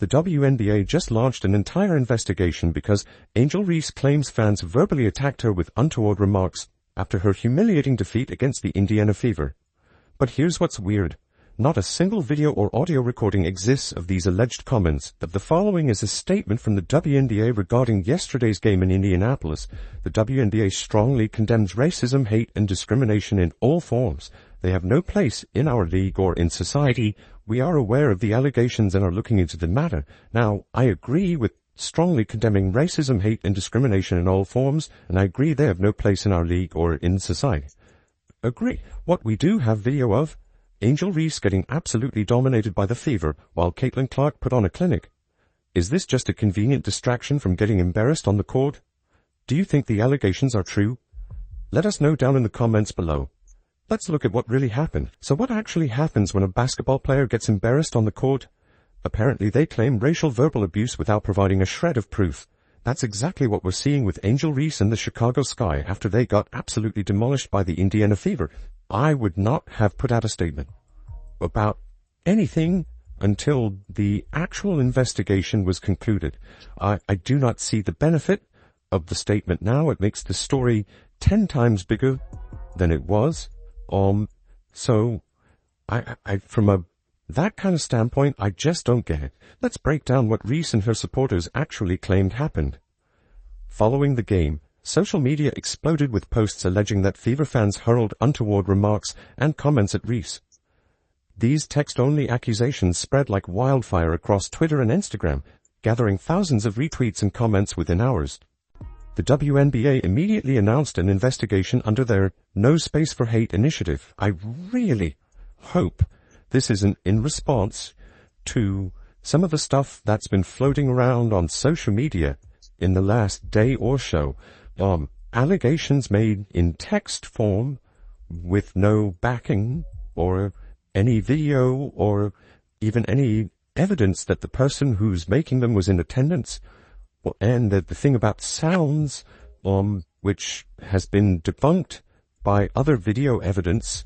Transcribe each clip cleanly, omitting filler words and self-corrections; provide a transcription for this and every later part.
The WNBA just launched an entire investigation because Angel Reese claims fans verbally attacked her with untoward remarks after her humiliating defeat against the Indiana Fever. But here's what's weird. Not a single video or audio recording exists of these alleged comments. The following is a statement from the WNBA regarding yesterday's game in Indianapolis. The WNBA strongly condemns racism, hate, and discrimination in all forms. They have no place in our league or in society. We are aware of the allegations and are looking into the matter. Now, I agree with strongly condemning racism, hate, and discrimination in all forms, and I agree they have no place in our league or in society. Agree. What we do have video of: Angel Reese getting absolutely dominated by the Fever while Caitlin Clark put on a clinic. Is this just a convenient distraction from getting embarrassed on the court? Do you think the allegations are true? Let us know down in the comments below. Let's look at what really happened. So what actually happens when a basketball player gets embarrassed on the court? Apparently they claim racial verbal abuse without providing a shred of proof. That's exactly what we're seeing with Angel Reese and the Chicago Sky after they got absolutely demolished by the Indiana Fever. I would not have put out a statement about anything until the actual investigation was concluded. I do not see the benefit of the statement now. It makes the story 10 times bigger than it was. So from that kind of standpoint, I just don't get it. Let's break down what Reese and her supporters actually claimed happened. Following the game, social media exploded with posts alleging that Fever fans hurled untoward remarks and comments at Reese. These text-only accusations spread like wildfire across Twitter and Instagram, gathering thousands of retweets and comments within hours. The WNBA immediately announced an investigation under their No Space for Hate initiative. I really hope this isn't in response to some of the stuff that's been floating around on social media in the last day or so. Allegations made in text form with no backing or any video or even any evidence that the person who's making them was in attendance. And the thing about sounds, which has been debunked by other video evidence.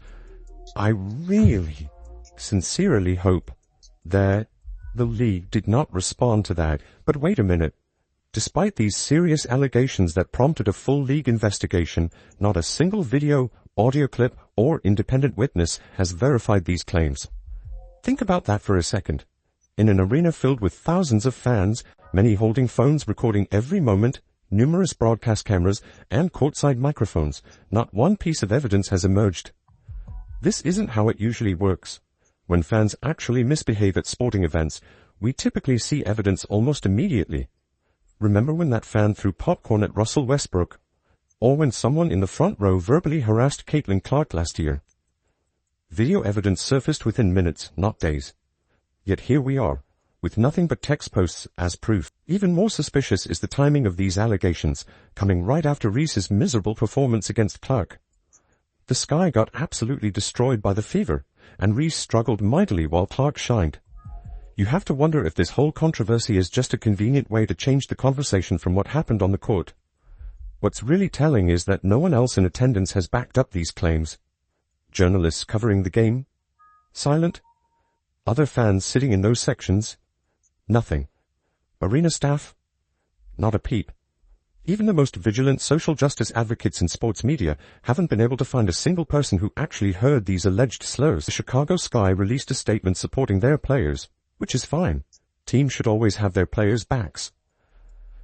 I really sincerely hope that the league did not respond to that. But wait a minute. Despite these serious allegations that prompted a full league investigation, not a single video, audio clip, or independent witness has verified these claims. Think about that for a second. In an arena filled with thousands of fans, many holding phones recording every moment, numerous broadcast cameras, and courtside microphones, not one piece of evidence has emerged. This isn't how it usually works. When fans actually misbehave at sporting events, we typically see evidence almost immediately. Remember when that fan threw popcorn at Russell Westbrook? Or when someone in the front row verbally harassed Caitlin Clark last year? Video evidence surfaced within minutes, not days. Yet here we are, with nothing but text posts as proof. Even more suspicious is the timing of these allegations, coming right after Reese's miserable performance against Clark. The Sky got absolutely destroyed by the Fever, and Reese struggled mightily while Clark shined. You have to wonder if this whole controversy is just a convenient way to change the conversation from what happened on the court. What's really telling is that no one else in attendance has backed up these claims. Journalists covering the game? Silent. Other fans sitting in those sections? Nothing. Arena staff? Not a peep. Even the most vigilant social justice advocates in sports media haven't been able to find a single person who actually heard these alleged slurs. The Chicago Sky released a statement supporting their players, which is fine. Teams should always have their players' backs.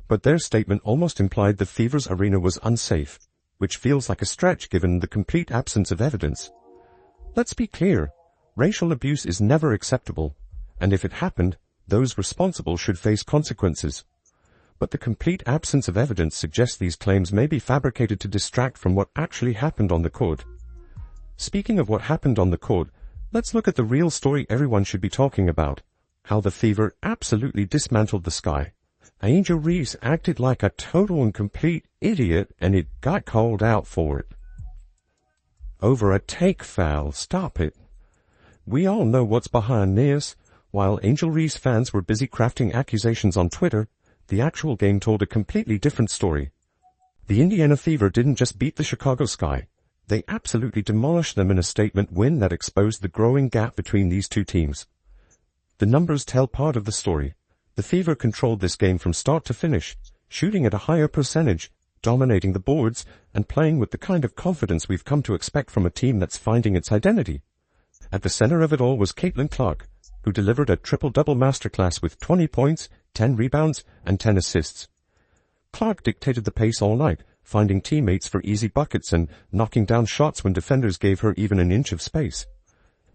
But their statement almost implied the Fever's arena was unsafe, which feels like a stretch given the complete absence of evidence. Let's be clear. Racial abuse is never acceptable, and if it happened, those responsible should face consequences. But the complete absence of evidence suggests these claims may be fabricated to distract from what actually happened on the court. Speaking of what happened on the court, let's look at the real story everyone should be talking about: how the Fever absolutely dismantled the Sky. Angel Reese acted like a total and complete idiot, and it got called out for it. Over a take foul. Stop it. We all know what's behind this. While Angel Reese fans were busy crafting accusations on Twitter, the actual game told a completely different story. The Indiana Fever didn't just beat the Chicago Sky. They absolutely demolished them in a statement win that exposed the growing gap between these two teams. The numbers tell part of the story. The Fever controlled this game from start to finish, shooting at a higher percentage, dominating the boards, and playing with the kind of confidence we've come to expect from a team that's finding its identity. At the center of it all was Caitlin Clark, who delivered a triple-double masterclass with 20 points, 10 rebounds, and 10 assists. Clark dictated the pace all night, finding teammates for easy buckets and knocking down shots when defenders gave her even an inch of space.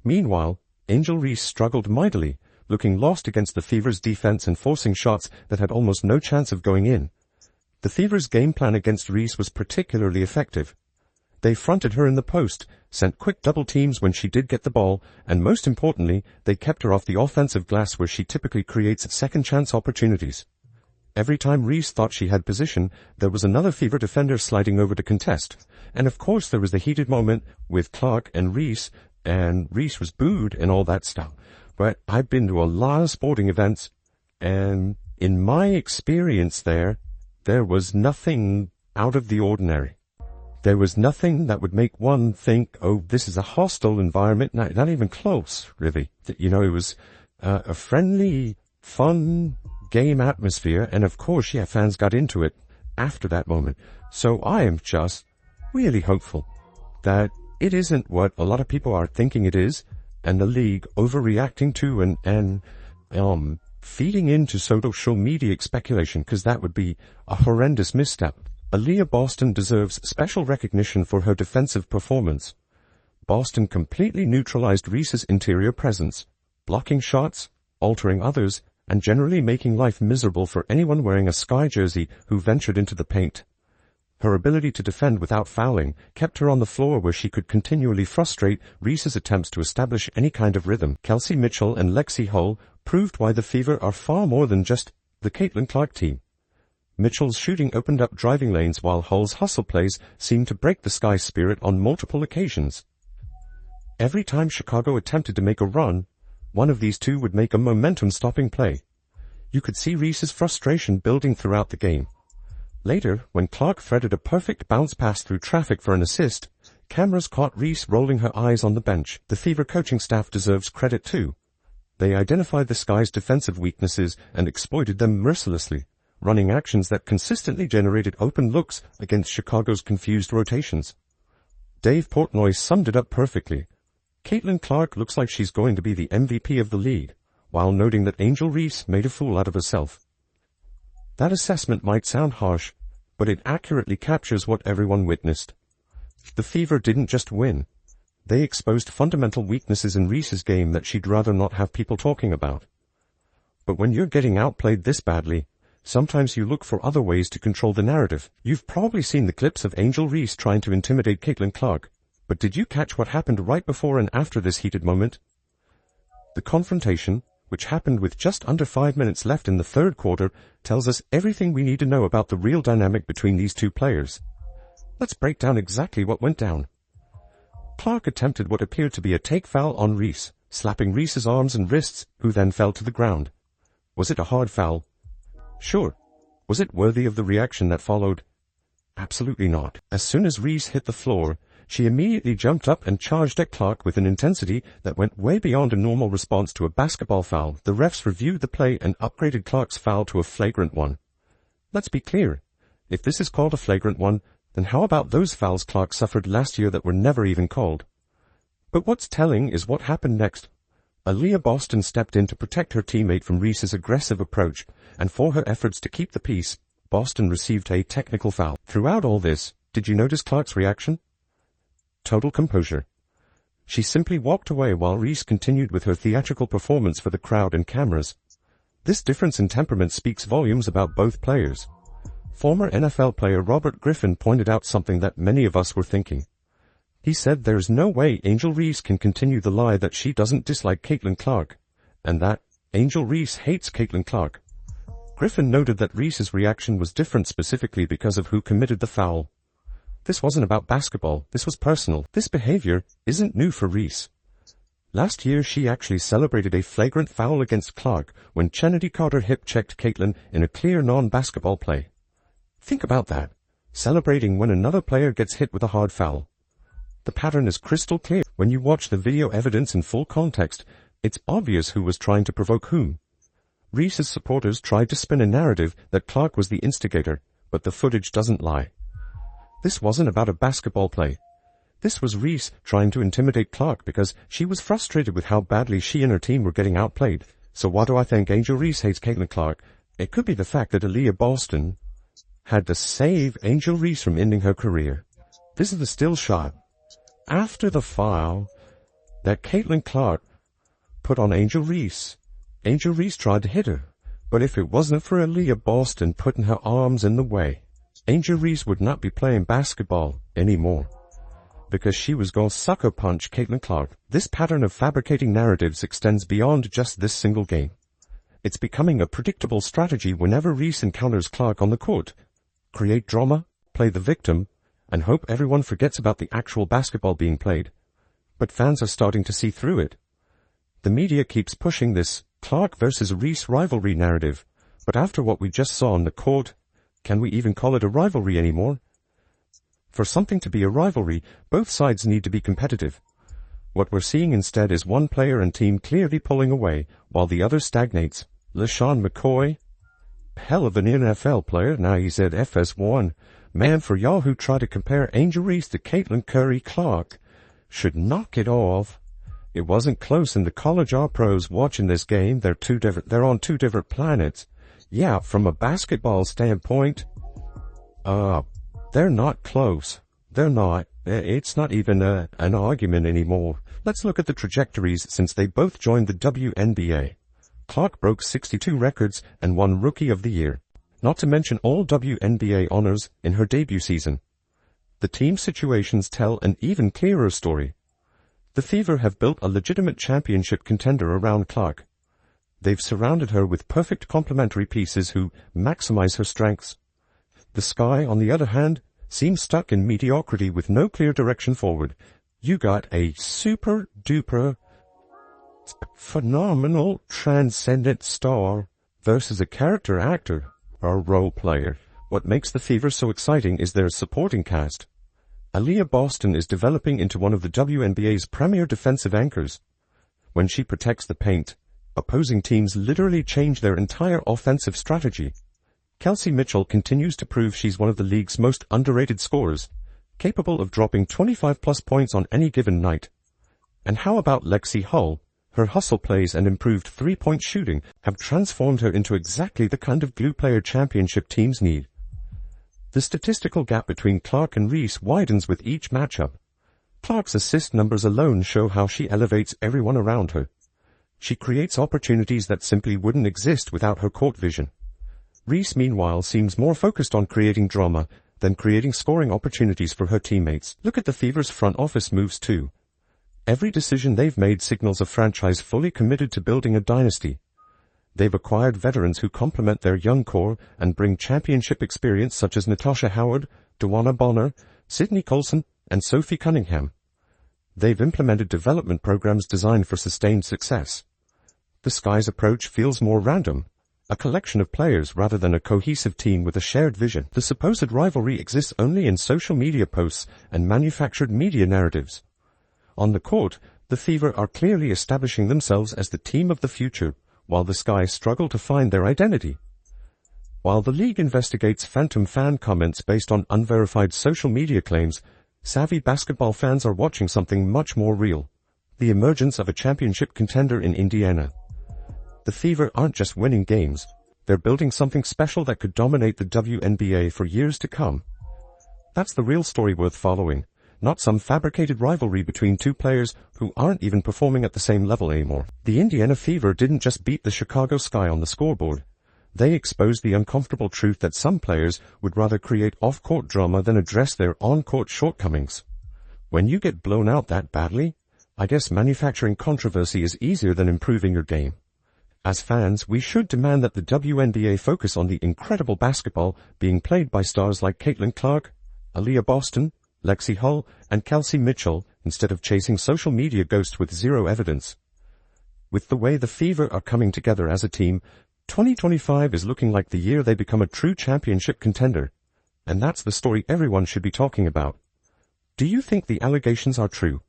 Meanwhile, Angel Reese struggled mightily, looking lost against the Fever's defense and forcing shots that had almost no chance of going in. The Fever's game plan against Reese was particularly effective. They fronted her in the post, sent quick double teams when she did get the ball, and most importantly, they kept her off the offensive glass where she typically creates second-chance opportunities. Every time Reese thought she had position, there was another Fever defender sliding over to contest. And of course there was the heated moment with Clark and Reese was booed and all that stuff. But I've been to a lot of sporting events, and in my experience there was nothing out of the ordinary. There was nothing that would make one think, oh, this is a hostile environment. Not even close, really. It was a friendly, fun game atmosphere, and of course, fans got into it after that moment. So I am just really hopeful that it isn't what a lot of people are thinking it is, and the league overreacting to and feeding into social media speculation, because that would be a horrendous misstep. Aaliyah Boston deserves special recognition for her defensive performance. Boston completely neutralized Reese's interior presence, blocking shots, altering others, and generally making life miserable for anyone wearing a Sky jersey who ventured into the paint. Her ability to defend without fouling kept her on the floor where she could continually frustrate Reese's attempts to establish any kind of rhythm. Kelsey Mitchell and Lexi Hull proved why the Fever are far more than just the Caitlin Clark team. Mitchell's shooting opened up driving lanes while Hull's hustle plays seemed to break the Sky spirit on multiple occasions. Every time Chicago attempted to make a run, one of these two would make a momentum-stopping play. You could see Reese's frustration building throughout the game. Later, when Clark threaded a perfect bounce pass through traffic for an assist, cameras caught Reese rolling her eyes on the bench. The Fever coaching staff deserves credit too. They identified the Sky's defensive weaknesses and exploited them mercilessly, running actions that consistently generated open looks against Chicago's confused rotations. Dave Portnoy summed it up perfectly. Caitlin Clark looks like she's going to be the MVP of the league, while noting that Angel Reese made a fool out of herself. That assessment might sound harsh, but it accurately captures what everyone witnessed. The Fever didn't just win. They exposed fundamental weaknesses in Reese's game that she'd rather not have people talking about. But when you're getting outplayed this badly, sometimes you look for other ways to control the narrative. You've probably seen the clips of Angel Reese trying to intimidate Caitlin Clark, but did you catch what happened right before and after this heated moment? The confrontation, which happened with just under 5 minutes left in the third quarter, tells us everything we need to know about the real dynamic between these two players. Let's break down exactly what went down. Clark attempted what appeared to be a take foul on Reese, slapping Reese's arms and wrists, who then fell to the ground. Was it a hard foul? Sure. Was it worthy of the reaction that followed? Absolutely not. As soon as Reese hit the floor, she immediately jumped up and charged at Clark with an intensity that went way beyond a normal response to a basketball foul. The refs reviewed the play and upgraded Clark's foul to a flagrant one. Let's be clear. If this is called a flagrant one, then how about those fouls Clark suffered last year that were never even called? But what's telling is what happened next. Aaliyah Boston stepped in to protect her teammate from Reese's aggressive approach, and for her efforts to keep the peace, Boston received a technical foul. Throughout all this, did you notice Clark's reaction? Total composure. She simply walked away while Reese continued with her theatrical performance for the crowd and cameras. This difference in temperament speaks volumes about both players. Former NFL player Robert Griffin pointed out something that many of us were thinking. He said there's no way Angel Reese can continue the lie that she doesn't dislike Caitlin Clark, and that Angel Reese hates Caitlin Clark. Griffin noted that Reese's reaction was different specifically because of who committed the foul. This wasn't about basketball, this was personal. This behavior isn't new for Reese. Last year she actually celebrated a flagrant foul against Clark when Chennedy Carter hip-checked Caitlin in a clear non-basketball play. Think about that, celebrating when another player gets hit with a hard foul. The pattern is crystal clear. When you watch the video evidence in full context, it's obvious who was trying to provoke whom. Reese's supporters tried to spin a narrative that Clark was the instigator, but the footage doesn't lie. This wasn't about a basketball play. This was Reese trying to intimidate Clark because she was frustrated with how badly she and her team were getting outplayed. So why do I think Angel Reese hates Caitlin Clark? It could be the fact that Aaliyah Boston had to save Angel Reese from ending her career. This is the still shot after the foul that Caitlin Clark put on Angel Reese. Angel Reese tried to hit her, but if it wasn't for Aaliyah Boston putting her arms in the way, Angel Reese would not be playing basketball anymore, because she was going to sucker punch Caitlin Clark. This pattern of fabricating narratives extends beyond just this single game. It's becoming a predictable strategy whenever Reese encounters Clark on the court. Create drama, play the victim, and hope everyone forgets about the actual basketball being played. But fans are starting to see through it. The media keeps pushing this Clark versus Reese rivalry narrative, but after what we just saw on the court, can we even call it a rivalry anymore? For something to be a rivalry, both sides need to be competitive. What we're seeing instead is one player and team clearly pulling away, while the other stagnates. LeSean McCoy, hell of an NFL player, now he's at FS1. Man, for y'all who try to compare Angel Reese to Caitlin Curry Clark, should knock it off. It wasn't close, and the college pros watching this game, they're on two different planets. Yeah, from a basketball standpoint, they're not close. They're not. It's not even an argument anymore. Let's look at the trajectories since they both joined the WNBA. Clark broke 62 records and won Rookie of the Year, not to mention all WNBA honors in her debut season. The team situations tell an even clearer story. The Fever have built a legitimate championship contender around Clark. They've surrounded her with perfect complementary pieces who maximize her strengths. The Sky, on the other hand, seems stuck in mediocrity with no clear direction forward. You got a super-duper phenomenal transcendent star versus a character actor or role player. What makes the Fever so exciting is their supporting cast. Aaliyah Boston is developing into one of the WNBA's premier defensive anchors. When she protects the paint, opposing teams literally change their entire offensive strategy. Kelsey Mitchell continues to prove she's one of the league's most underrated scorers, capable of dropping 25-plus points on any given night. And how about Lexi Hull? Her hustle plays and improved three-point shooting have transformed her into exactly the kind of glue player championship teams need. The statistical gap between Clark and Reese widens with each matchup. Clark's assist numbers alone show how she elevates everyone around her. She creates opportunities that simply wouldn't exist without her court vision. Reese, meanwhile, seems more focused on creating drama than creating scoring opportunities for her teammates. Look at the Fever's front office moves too. Every decision they've made signals a franchise fully committed to building a dynasty. They've acquired veterans who complement their young core and bring championship experience such as Natasha Howard, DeWanna Bonner, Sydney Colson, and Sophie Cunningham. They've implemented development programs designed for sustained success. The Sky's approach feels more random, a collection of players rather than a cohesive team with a shared vision. The supposed rivalry exists only in social media posts and manufactured media narratives. On the court, the Fever are clearly establishing themselves as the team of the future, while the Sky struggle to find their identity. While the league investigates phantom fan comments based on unverified social media claims, savvy basketball fans are watching something much more real: the emergence of a championship contender in Indiana. The Fever aren't just winning games, they're building something special that could dominate the WNBA for years to come. That's the real story worth following, not some fabricated rivalry between two players who aren't even performing at the same level anymore. The Indiana Fever didn't just beat the Chicago Sky on the scoreboard. They exposed the uncomfortable truth that some players would rather create off-court drama than address their on-court shortcomings. When you get blown out that badly, I guess manufacturing controversy is easier than improving your game. As fans, we should demand that the WNBA focus on the incredible basketball being played by stars like Caitlin Clark, Aaliyah Boston, Lexi Hull, and Kelsey Mitchell, instead of chasing social media ghosts with zero evidence. With the way the Fever are coming together as a team, 2025 is looking like the year they become a true championship contender. And that's the story everyone should be talking about. Do you think the allegations are true?